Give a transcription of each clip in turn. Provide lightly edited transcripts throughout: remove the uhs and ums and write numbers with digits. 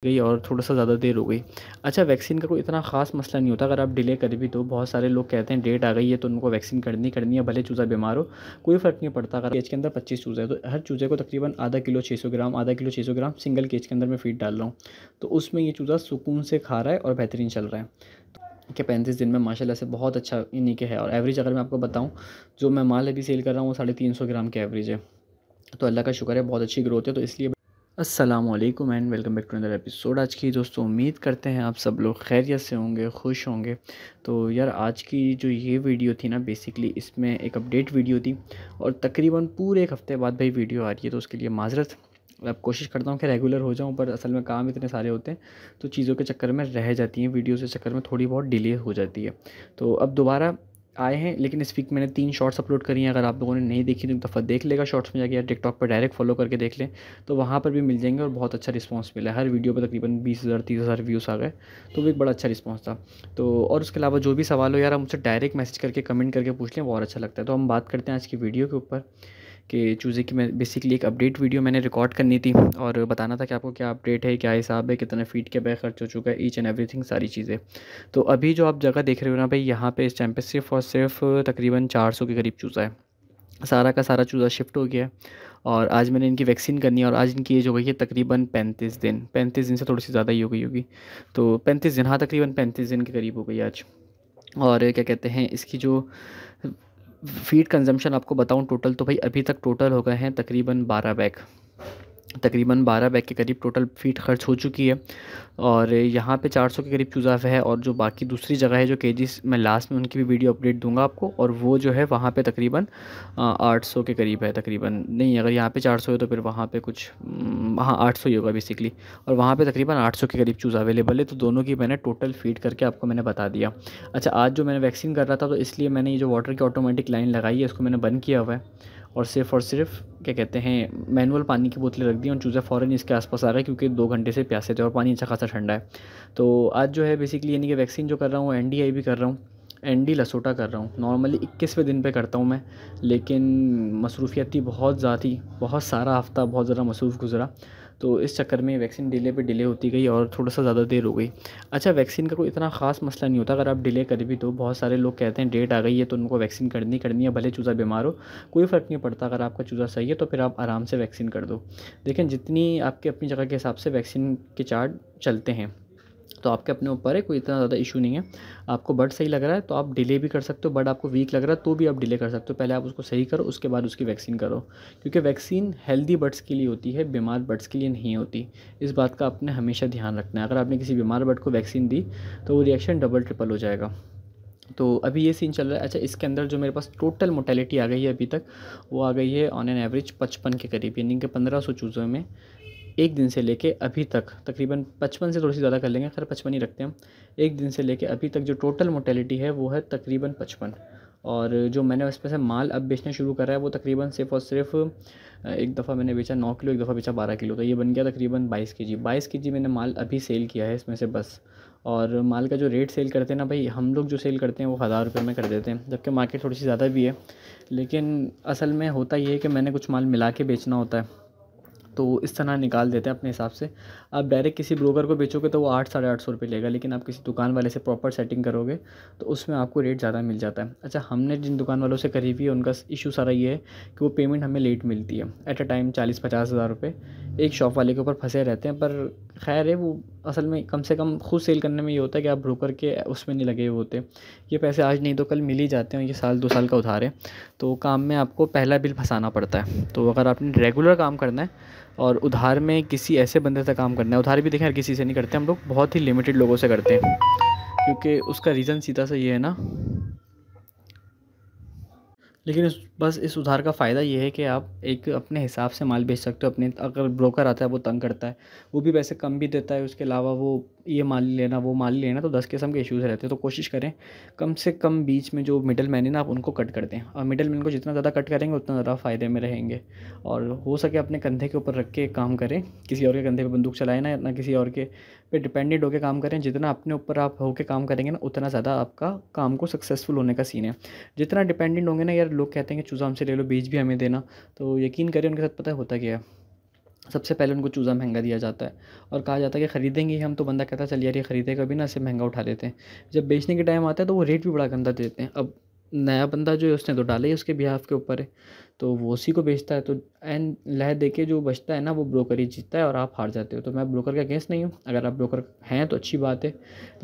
गई और थोड़ा-सा ज़्यादा देर हो गई। अच्छा, वैक्सीन का कोई इतना ख़ास मसला नहीं होता अगर आप डिले कर भी दो। बहुत सारे लोग कहते हैं डेट आ गई है तो उनको वैक्सीन करनी करनी है, भले चूज़ा बीमार हो, कोई फ़र्क नहीं पड़ता। अगर केज के अंदर 25 चूज़े हैं तो हर चूज़े को तकरीबन आधा किलो 600 ग्राम, आधा किलो 600 ग्राम सिंगल केज के अंदर मैं फ़ीड डाल रहा हूँ। तो उसमें ये चूज़ा सुकून से खा रहा है और बेहतरीन चल रहा है। कि 35 दिन में माशाल्लाह से बहुत अच्छा इन्हीं के है। और एवरेज अगर मैं आपको बताऊँ, जो मैं माल अभी सेल कर रहा हूँ वो 350 ग्राम की एवरेज है। तो अल्लाह का शुक्र है, बहुत अच्छी ग्रोथ है। तो इसलिए अस्सलामुअलैकुम and welcome back to another episode. आज की दोस्तों उम्मीद करते हैं आप सब लोग खैरियत से होंगे, खुश होंगे। तो यार, आज की जो ये वीडियो थी ना, बेसिकली इसमें एक अपडेट वीडियो थी और तकरीबन पूरे एक हफ़्ते बाद भाई वीडियो आ रही है, तो उसके लिए माज़रत। अब कोशिश करता हूँ कि रेगुलर हो जाऊँ, पर असल में काम इतने सारे होते हैं तो चीज़ों के चक्कर में रह जाती हैं, वीडियोज़ के चक्कर में थोड़ी बहुत डिले हो जाती है। तो अब दोबारा आए हैं, लेकिन इस वीक मैंने 3 शॉर्ट्स अपलोड करी हैं। अगर आप लोगों ने नहीं देखी तो एक दफ़ा देख लेगा शॉर्ट्स में जाके, या टिकटॉक पर डायरेक्ट फॉलो करके देख लें तो वहाँ पर भी मिल जाएंगे। और बहुत अच्छा रिस्पांस मिला है, हर वीडियो पर तकरीबन 20,000 30,000 व्यूज़ आ गए, तो वो एक बड़ा अच्छा रिस्पांस था। तो और उसके अलावा जो भी सवाल हो यार, आप मुझसे डायरेक्ट मैसेज करके कमेंट करके पूछ लें, बहुत अच्छा लगता है। तो हम बात करते हैं आज की वीडियो के ऊपर कि चूज़े की मैं बेसिकली एक अपडेट वीडियो मैंने रिकॉर्ड करनी थी और बताना था कि आपको क्या अपडेट है, क्या हिसाब है, कितना फ़ीड के बैग खर्च हो चुका है, ईच एंड एवरीथिंग सारी चीज़ें। तो अभी जो आप जगह देख रहे हो ना भाई, यहाँ पे इस टाइम पे सिर्फ़ और सिर्फ तकरीबन 400 के करीब चूज़ा है। सारा का सारा चूज़ा शिफ्ट हो गया है और आज मैंने इनकी वैक्सीन करनी है और आज इनकी एज हो गई है तकरीबन 35 दिन। 35 दिन से थोड़ी सी ज़्यादा ही हो गई होगी। तो 35 दिन, हाँ, तकरीबन 35 दिन के करीब हो गई आज। और क्या कहते हैं, इसकी जो फ़ीड कंज़म्पशन आपको बताऊँ टोटल, तो भाई अभी तक टोटल हो गए हैं तकरीबन 12 बैग। तकरीबन 12 बैग के करीब टोटल फ़ीड खर्च हो चुकी है। और यहाँ पे 400 के करीब चूज़ा है और जो बाकी दूसरी जगह है जो केजीस, मैं लास्ट में उनकी भी वीडियो अपडेट दूंगा आपको। और वो जो है वहाँ पे तकरीबन 800 के करीब है तकरीबन। नहीं, अगर यहाँ पे 400 है तो फिर वहाँ पे कुछ हाँ 800 ही होगा बेसिकली। और वहाँ पे तकरीबन 800 के करीब चूज़ा अवेलेबल है। तो दोनों की मैंने टोटल फ़ीड करके आपको मैंने बता दिया। अच्छा, आज जो मैंने वैक्सीन कर रहा था तो इसलिए मैंने ये जो वाटर की ऑटोमेटिक लाइन लगाई है इसको मैंने बंद किया हुआ है और सिर्फ़ क्या कहते हैं, मैनुअल पानी की बोतलें रख दी और चूज़ा फ़ौरन इसके आस-पास आ गए क्योंकि 2 घंटे से प्यासे थे और पानी अच्छा खासा ठंडा है। तो आज जो है बेसिकली यानी कि वैक्सीन जो कर रहा हूँ एनडीआई भी कर रहा हूँ, एनडी लसोटा कर रहा हूँ। नॉर्मली 21वें दिन पे करता हूँ मैं, लेकिन मसरूफ़ियत थी बहुत ज़्यादा, बहुत सारा हफ़्ता बहुत ज़्यादा मसरूफ़ गुज़रा, तो इस चक्कर में वैक्सीन डिले पे डिले होती गई और थोड़ा-सा ज़्यादा देर हो गई। अच्छा, वैक्सीन का कोई इतना ख़ास मसला नहीं होता अगर आप डिले कर भी दो। बहुत सारे लोग कहते हैं डेट आ गई है तो उनको वैक्सीन करनी करनी है, भले चूज़ा बीमार हो, कोई फ़र्क नहीं पड़ता। अगर आपका चूज़ा सही है तो फिर आप आराम से वैक्सीन कर दो। देखें, जितनी आपकी अपनी जगह के हिसाब से वैक्सीन के चार्ट चलते हैं तो आपके अपने ऊपर है, कोई इतना ज़्यादा इशू नहीं है। आपको बर्ड सही लग रहा है तो आप डिले भी कर सकते हो, बर्ड आपको वीक लग रहा है तो भी आप डिले कर सकते हो। पहले आप उसको सही करो, उसके बाद उसकी वैक्सीन करो, क्योंकि वैक्सीन हेल्दी बर्ड्स के लिए होती है, बीमार बर्ड्स के लिए नहीं होती। इस बात का आपने हमेशा ध्यान रखना है। अगर आपने किसी बीमार बर्ड को वैक्सीन दी तो वो रिएक्शन डबल ट्रिपल हो जाएगा। तो अभी ये सीन चल रहा है। अच्छा, इसके अंदर जो मेरे पास टोटल मोर्टेलिटी आ गई है अभी तक, वो आ गई है ऑन एन एवरेज 55 के करीब, यानी कि 1500 चूज़ों में एक दिन से लेके अभी तक तकरीबन 55 से थोड़ी सी ज़्यादा कर लेंगे, खैर 55 ही रखते हैं हम। एक दिन से लेके अभी तक जो टोटल मोर्टेलिटी है वो है तकरीबन 55। और जो मैंने उसमें से माल अब बेचना शुरू करा है वो तकरीबन सिर्फ़ और सिर्फ एक दफ़ा मैंने बेचा 9 किलो, एक दफ़ा बेचा 12 किलो, तो ये बन गया तकरीबन 22 केजी। 22 केजी मैंने माल अभी सेल किया है इसमें से बस। और माल का जो रेट सेल करते हैं ना भाई, हम लोग जो सेल करते हैं वो 1000 रुपये में कर देते हैं, जबकि मार्केट थोड़ी सी ज़्यादा भी है। लेकिन असल में होता ये है कि मैंने कुछ माल मिला के बेचना होता है, तो इस तरह निकाल देते हैं अपने हिसाब से। आप डायरेक्ट किसी ब्रोकर को बेचोगे तो वो 8 साढ़े 800 रुपये लेगा, लेकिन आप किसी दुकान वाले से प्रॉपर सेटिंग करोगे तो उसमें आपको रेट ज़्यादा मिल जाता है। अच्छा, हमने जिन दुकान वालों से करी हुई है उनका इशू सारा ये है कि वो पेमेंट हमें लेट मिलती है। एट अ टाइम 40-50 हज़ार रुपये एक शॉप वाले के ऊपर फंसे रहते हैं। पर खैर है, वो असल में कम से कम खुद सेल करने में ये होता है कि आप ब्रोकर के उसमें नहीं लगे हुए होते। ये पैसे आज नहीं तो कल मिल ही जाते हैं, ये साल 2 साल का उधार है। तो काम में आपको पहला बिल फंसाना पड़ता है। तो अगर आपने रेगुलर काम करना है और उधार में किसी ऐसे बंदे से काम करना है, उधार भी देखें हर किसी से नहीं करते हम लोग, बहुत ही लिमिटेड लोगों से करते हैं। क्योंकि उसका रीज़न सीधा सा ये है ना, लेकिन बस इस उधार का फ़ायदा ये है कि आप एक अपने हिसाब से माल बेच सकते हो। अपने अगर ब्रोकर आता है वो तंग करता है, वो भी पैसे कम भी देता है, उसके अलावा वो ये माल लेना वो माल लेना, तो 10 किस्म के इश्यूज़ रहते हैं। तो कोशिश करें कम से कम बीच में जो मिडल मैन है ना, आप उनको कट कर दें। और मिडल मैन को जितना ज़्यादा कट करेंगे उतना ज़्यादा फ़ायदे में रहेंगे। और हो सके अपने कंधे के ऊपर रख के काम करें, किसी और के कंधे पे बंदूक चलाएं ना किसी और के पे डिपेंडेंट होकर काम करें। जितना अपने ऊपर आप होकर काम करेंगे ना, उतना ज़्यादा आपका काम को सक्सेसफुल होने का सीन है। जितना डिपेंडेंट होंगे ना यार, लोग कहते हैं कि चूज़ा हमसे ले लो, बीज भी हमें देना, तो यकीन करें उनके साथ पता है होता क्या है। सबसे पहले उनको चूज़ा महंगा दिया जाता है और कहा जाता है कि ख़रीदेंगे ही हम, तो बंदा कहता है चल यार ये ख़रीदेगा भी ना, इससे महंगा उठा लेते हैं। जब बेचने के टाइम आता है तो वो रेट भी बड़ा गंदा देते हैं। अब नया बंदा जो है उसने तो डाला ही उसके बिहाफ़ के ऊपर है, तो वो उसी को बेचता है, तो एन लह दे के जो बचता है ना वो ब्रोकर ही जीतता है और आप हार जाते हो। तो मैं ब्रोकर के अगेंस्ट नहीं हूँ, अगर आप ब्रोकर हैं तो अच्छी बात है,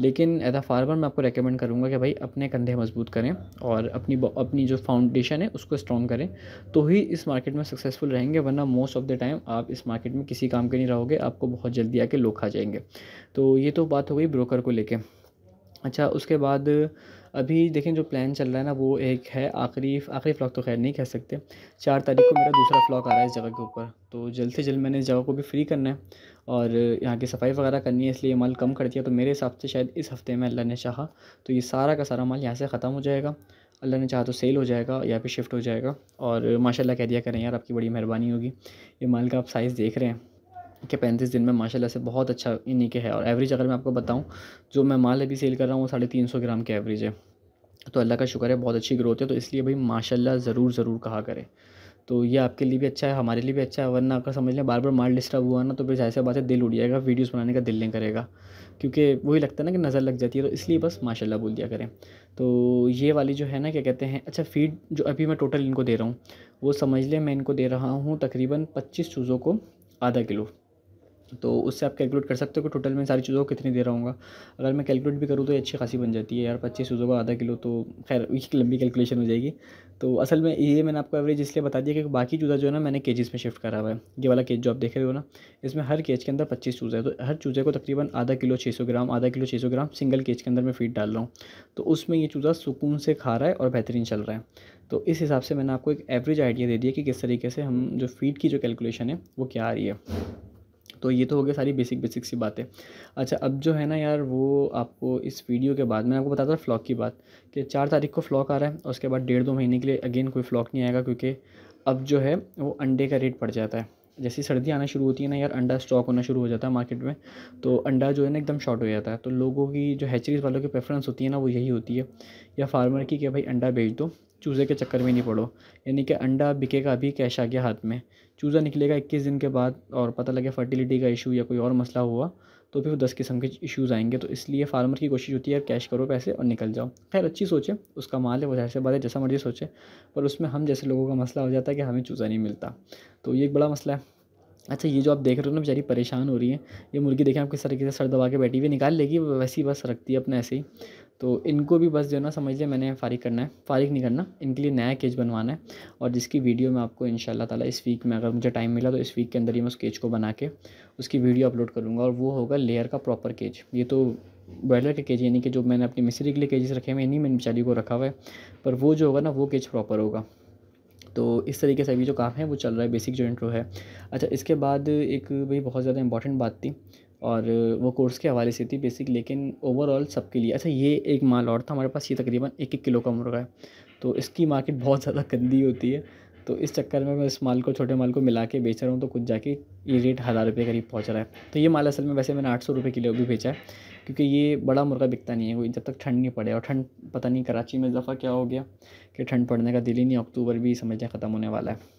लेकिन एज़ अ फार्मर मैं आपको रिकमेंड करूँगा कि भाई अपने कंधे मजबूत करें और अपनी जो फाउंडेशन है उसको स्ट्रॉन्ग करें, तो ही इस मार्केट में सक्सेसफुल रहेंगे, वरना मोस्ट ऑफ द टाइम आप इस मार्केट में किसी काम के नहीं रहोगे, आपको बहुत जल्दी आके लोग खा जाएंगे। तो ये तो बात हो गई ब्रोकर को लेके। अच्छा, उसके बाद अभी देखें जो प्लान चल रहा है ना वो एक है, आखिरी आखिरी फ्लॉक तो ख़ैर नहीं कह सकते, 4 तारीख को मेरा दूसरा फ्लॉक आ रहा है इस जगह के ऊपर। तो जल्द से जल्द मैंने इस जगह को भी फ्री करना है और यहाँ की सफाई वगैरह करनी है, इसलिए माल कम कर दिया। तो मेरे हिसाब से शायद इस हफ़्ते में अल्लाह ने चाहा तो ये सारा का सारा माल यहाँ से ख़त्म हो जाएगा। अल्लाह ने चाहा तो सेल हो जाएगा या फिर शिफ्ट हो जाएगा। और माशाल्लाह कह दिया करें यार, आपकी बड़ी मेहरबानी होगी। ये माल का आप साइज़ देख रहे हैं कि 35 दिन में माशाल्लाह से बहुत अच्छा इन्हीं के है। और एवरेज अगर मैं आपको बताऊँ, जो मैं माल अभी सेल कर रहा हूँ वो 350 ग्राम के एवरेज है। तो अल्लाह का शुक्र है, बहुत अच्छी ग्रोथ है, तो इसलिए भाई माशाल्लाह ज़रूर कहा करें। तो ये आपके लिए भी अच्छा है, हमारे लिए भी अच्छा है, वरना अगर समझ लें बार बार माल डिस्टर्ब हुआ ना तो फिर ज़ाहिर सी बात है दिल उड़ जाएगा, वीडियोज़ बनाने का दिल नहीं करेगा, क्योंकि वही लगता है ना कि नज़र लग जाती है। तो इसलिए बस माशाल्लाह बोल दिया करें। तो ये वाली जो है ना क्या कहते हैं, अच्छा फ़ीड जो अभी मैं टोटल इनको दे रहा हूँ, वो समझ लें मैं इनको दे रहा हूँ तकरीबन 25 चूज़ों को आधा किलो। तो उससे आप कैलकुलेट कर सकते हो कि टोटल मैं सारी चीज़ों को कितनी दे रहा हूँगा। अगर मैं कैलकुलेट भी करूँ तो ये अच्छी खासी बन जाती है यार, 25 चीज़ों का आधा किलो, तो खैर एक लंबी कैलकुलेशन हो जाएगी। तो असल में ये मैंने आपको एवरेज इसलिए बता दिया क्योंकि बाकी चूज़ा जो है ना मैंने केजीज़ में शिफ्ट करा हुआ है। ये वाला केज जो आप देख रहे हो ना, इसमें हर केज के अंदर 25 चूज़ा है, तो हर चूज़े को तकरीबन आधा किलो 600 ग्राम, आधा किलो 600 ग्राम सिंगल केज के अंदर मैं फीड डाल रहा हूँ। तो उसमें ये चूज़ा सुकून से खा रहा है और बेहतरीन चल रहा है। तो इस हिसाब से मैंने आपको एक एवरेज आइडिया दे दिया कि किस तरीके से हम जो फीड की जो कैलकुलेशन है वो क्या आ रही है। तो ये तो हो गया सारी बेसिक सी बातें। अच्छा, अब जो है ना यार, वो आपको इस वीडियो के बाद मैं आपको बताता था फ्लॉक की बात, कि 4 तारीख को फ्लॉक आ रहा है और उसके बाद 1.5-2 महीने के लिए अगेन कोई फ्लॉक नहीं आएगा, क्योंकि अब जो है वो अंडे का रेट बढ़ जाता है। जैसे ही सर्दी आना शुरू होती है ना यार, अंडा स्टॉक होना शुरू हो जाता है मार्केट में, तो अंडा जो है ना एकदम शॉर्ट हो जाता है। तो लोगों की जो हैचरीज़ वालों की प्रेफ़रेंस होती है ना वो यही होती है, या फार्मर की, कि भाई अंडा बेच दो, चूज़े के चक्कर में नहीं पड़ो। यानी कि अंडा बिकेगा अभी, कैश आ गया हाथ में, चूज़ा निकलेगा 21 दिन के बाद और पता लगे फर्टिलिटी का इशू या कोई और मसला हुआ, तो फिर 10 किस्म के इश्यूज़ आएंगे। तो इसलिए फार्मर की कोशिश होती है यार कैश करो पैसे और निकल जाओ। खैर अच्छी सोच है, उसका माल है, वो ज़ाहिर सी बात है जैसा मर्ज़ी सोचे, पर उसमें हम जैसे लोगों का मसला हो जाता है कि हमें चूज़ा नहीं मिलता। तो ये एक बड़ा मसला है। अच्छा, ये जो आप देख रहे हो ना बेचारी परेशान हो रही है, ये मुर्गी देखें आप किस तरीके से सर दबा के बैठी हुई है, निकाल लेगी वो, वैसे ही बस रखती है अपने ऐसे ही। तो इनको भी बस जो है ना समझ लिया मैंने फ़ारिग करना है, फ़ारिग नहीं करना, इनके लिए नया केज बनवाना है। और जिसकी वीडियो मैं आपको इंशाल्लाह ताला इस वीक में, अगर मुझे टाइम मिला तो इस वीक के अंदर ही मैं उस केज को बना के उसकी वीडियो अपलोड करूँगा, और वो होगा लेयर का प्रॉपर केज। ये तो बॉयलर के केज, यानी कि जो मैंने अपनी मिस्री के लिए केजेस रखे हुए हैं, इन्हीं मैंने बेचारी को रखा हुआ है, पर वो जो होगा ना वो केज प्रॉपर होगा। तो इस तरीके से अभी जो काम है वो चल रहा है, बेसिक जो इंट्रो है। अच्छा, इसके बाद एक भाई बहुत ज़्यादा इंपॉर्टेंट बात थी, और वो कोर्स के हवाले से थी बेसिक, लेकिन ओवरऑल सबके लिए। अच्छा, ये एक माल और था हमारे पास, ये तकरीबन 1-1 किलो का मुर्गा है, तो इसकी मार्केट बहुत ज़्यादा गंदी होती है। तो इस चक्कर में मैं इस माल को, छोटे माल को मिला के बेच रहा हूँ, तो कुछ जाके ये रेट 1000 रुपये करीब पहुँच रहा है। तो ये माल असल में वैसे मैंने 800 रुपये किलो भी बेचा है, क्योंकि ये बड़ा मुर्गा बिकता नहीं है कोई जब तक ठंड नहीं पड़े। और ठंड पता नहीं कराची में इज़ाफ़ा क्या हो गया कि ठंड पड़ने का दिल ही नहीं, अक्टूबर भी समझ ख़त्म होने वाला है।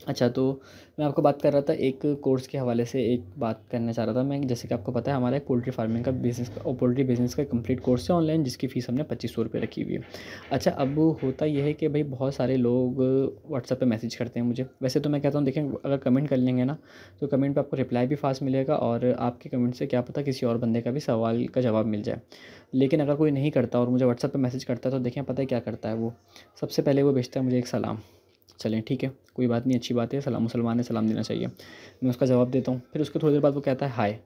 अच्छा, तो मैं आपको बात कर रहा था एक कोर्स के हवाले से, एक बात करना चाह रहा था मैं, जैसे कि आपको पता है हमारा एक पोल्ट्री फार्मिंग का बिज़नेस और पोल्ट्री बिज़नेस का कंप्लीट कोर्स है ऑनलाइन, जिसकी फ़ीस हमने 2500 रुपये रखी हुई है। अच्छा, अब होता ये है कि भाई बहुत सारे लोग व्हाट्सएप पे मैसेज करते हैं मुझे। वैसे तो मैं कहता हूँ देखें, अगर कमेंट कर लेंगे ना तो कमेंट पे आपको रिप्लाई भी फास्ट मिलेगा, और आपके कमेंट से क्या पता किसी और बंदे का भी सवाल का जवाब मिल जाए। लेकिन अगर कोई नहीं करता और मुझे व्हाट्सएप पे मैसेज करता है, तो देखें पता है क्या करता है वो, सबसे पहले वो भेजता है मुझे एक सलाम। चलें ठीक है, कोई बात नहीं, अच्छी बात है, सलाम, मुसलमान है, सलाम देना चाहिए। मैं उसका जवाब देता हूँ, फिर उसके थोड़ी देर बाद वो कहता है हाय,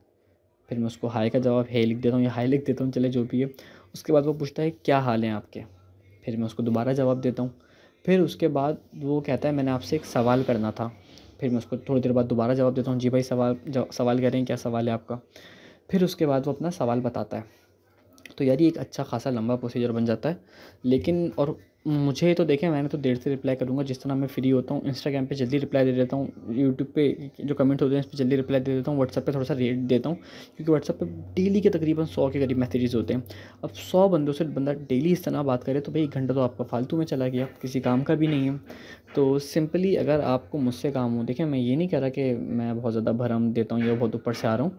फिर मैं उसको हाय का जवाब हे लिख देता हूँ या हाय लिख देता हूँ, चले जो भी है। उसके बाद वो पूछता है क्या हाल है आपके, फिर मैं उसको दोबारा जवाब देता हूँ। फिर उसके बाद वो कहता है मैंने आपसे एक सवाल करना था, फिर मैं उसको थोड़ी देर बाद दोबारा जवाब देता हूँ, जी भाई सवाल कह रहे हैं, क्या सवाल है आपका। फिर उसके बाद वो अपना सवाल बताता है। तो यार ये एक अच्छा खासा लंबा प्रोसीजर बन जाता है, लेकिन और मुझे तो देखें, मैंने तो देर से रिप्लाई करूँगा, जिस तरह मैं फ्री होता हूँ। इंस्टाग्राम पे जल्दी रिप्लाई दे देता हूँ, यूट्यूब पे जो कमेंट होते हैं इस पे जल्दी रिप्लाई दे देता हूँ, व्हाट्सएप पे थोड़ा-सा लेट देता हूँ, क्योंकि व्हाट्सएप पे डेली के तकरीबन 100 के करीब मैसेजेस होते हैं। अब 100 बंदों से बंदा डेली इस तरह बात करे तो भई 1 घंटा तो आपका फालतू में चला गया, किसी काम का भी नहीं है। तो सिंपली अगर आपको मुझसे काम हो, देखिए मैं ये नहीं कह रहा कि मैं बहुत ज़्यादा भरम देता हूँ या बहुत ऊपर से आ रहा हूँ,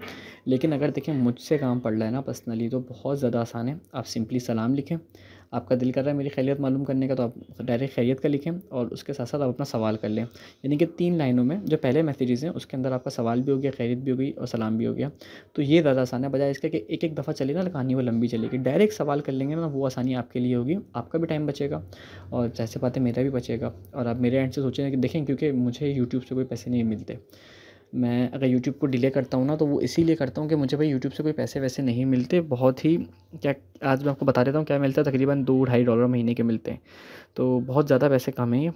लेकिन अगर देखिए मुझसे काम पड़ रहा है ना पर्सनली, तो बहुत ज़्यादा आसान है। आप सिंपली सलाम लिखें, आपका दिल कर रहा है मेरी खैरियत मालूम करने का, तो आप डायरेक्ट खैरियत का लिखें और उसके साथ साथ आप अपना सवाल कर लें। यानी कि 3 लाइनों में जो पहले मैसेजेस हैं उसके अंदर आपका सवाल भी हो गया, खैरियत भी हो गई और सलाम भी हो गया। तो ये ज़्यादा आसान है, बजाय इसके कि एक-एक दफ़ा चले ना कहानी, वो लंबी चलेगी। डायरेक्ट सवाल कर लेंगे ना, वो आसानी आपके लिए होगी, आपका भी टाइम बचेगा और ज़ाहिर सी बात है मेरा भी बचेगा। और आप मेरे एंड से सोचें कि देखें, क्योंकि मुझे यूट्यूब से कोई पैसे नहीं मिलते। मैं अगर यूट्यूब को डिले करता हूँ ना, तो वो इसीलिए करता हूँ कि मुझे भाई यूट्यूब से कोई पैसे-वैसे नहीं मिलते। बहुत ही क्या, आज मैं आपको बता देता हूँ क्या मिलता है, तकरीबन 2 ढाई डॉलर महीने के मिलते हैं। तो बहुत ज़्यादा पैसे कम हैं ये।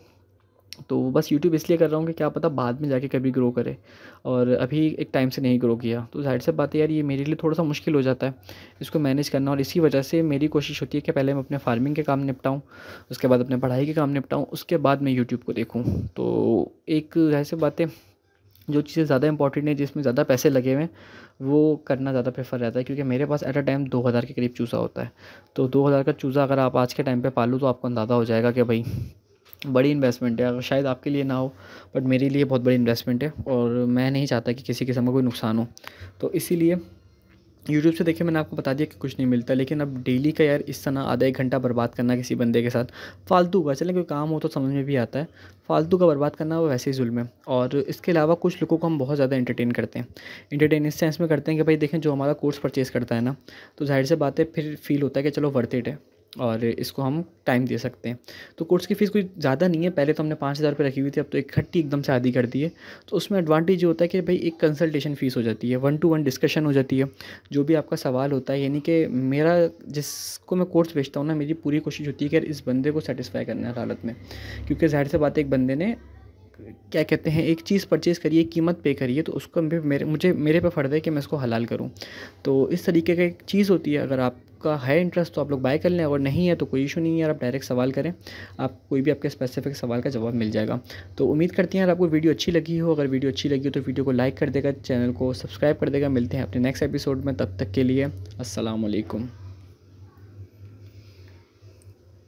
तो बस यूट्यूब इसलिए कर रहा हूँ कि क्या पता बाद में जाके कभी ग्रो करे, और अभी एक टाइम से नहीं ग्रो किया। तो ज़ाहिर सी बात है यार, ये मेरे लिए थोड़ा-सा मुश्किल हो जाता है इसको मैनेज करना, और इसी वजह से मेरी कोशिश होती है कि पहले मैं अपने फार्मिंग के काम निपटाऊँ, उसके बाद अपने पढ़ाई के काम निपटाऊँ, उसके बाद मैं यूट्यूब को देखूँ। तो एक ज़ाहिर सी बात है, जो चीज़ें ज़्यादा इंपॉर्टेंट है, जिसमें ज़्यादा पैसे लगे हुए हैं, वो करना ज़्यादा प्रेफ़र रहता है, क्योंकि मेरे पास एट अ टाइम 2000 के करीब चूज़ा होता है। तो 2000 का चूज़ा अगर आप आज के टाइम पे पालो, तो आपको अंदाज़ा हो जाएगा कि भई बड़ी इन्वेस्टमेंट है। अगर शायद आपके लिए ना हो, बट मेरे लिए बहुत बड़ी इन्वेस्टमेंट है, और मैं नहीं चाहता कि किसी किस्म का कोई नुकसान हो। तो इसीलिए यूट्यूब से देखिए मैंने आपको बता दिया कि कुछ नहीं मिलता, लेकिन अब डेली का यार इस तरह आधा 1 घंटा बर्बाद करना किसी बंदे के साथ फ़ालतू का, चलें कोई काम हो तो समझ में भी आता है, फ़ालतू का बर्बाद करना वो वैसे ही ज़ुल्म है। और इसके अलावा कुछ लोगों को हम बहुत ज़्यादा एंटरटेन करते हैं। एंटरटेन इस सेंस में करते हैं कि भाई देखें, जो हमारा कोर्स परचेज़ करता है ना, तो ज़ाहिर सी बात है फिर फ़ील होता है कि चलो वर्थ इट है और इसको हम टाइम दे सकते हैं। तो कोर्स की फ़ीस कोई ज़्यादा नहीं है, पहले तो हमने 5000 रुपये रखी हुई थी, अब तो इकट्ठी एकदम से आधी कर दी है। तो उसमें एडवांटेज ये होता है कि भाई एक कंसल्टेशन फ़ीस हो जाती है, 1 टू 1 डिस्कशन हो जाती है। जो भी आपका सवाल होता है, यानी कि मेरा जिसको मैं कोर्स बेचता हूँ ना, मेरी पूरी कोशिश होती है कि यार इस बंदे को सैटिस्फाई करना है हर हालत में। क्योंकि ज़ाहिर सी बात है, एक बंदे ने क्या कहते हैं, एक चीज़ परचेज़ करी है, कीमत पे करी है, तो उसको मेरे पे फ़र्ज़ है कि मैं इसको हलाल करूँ। तो इस तरीके का एक चीज़ होती है, अगर आपका है इंटरेस्ट तो आप लोग बाय कर लें, अगर नहीं है तो कोई इशू नहीं है यार, आप डायरेक्ट सवाल करें, आप कोई भी आपके स्पेसिफिक सवाल का जवाब मिल जाएगा। तो उम्मीद करते हैं यार आपको वीडियो अच्छी लगी हो। अगर वीडियो अच्छी लगी हो तो वीडियो को लाइक कर देगा, चैनल को सब्सक्राइब कर देगा। मिलते हैं अपने नेक्स्ट एपिसोड में, तब तक के लिए अस्सलाम वालेकुम।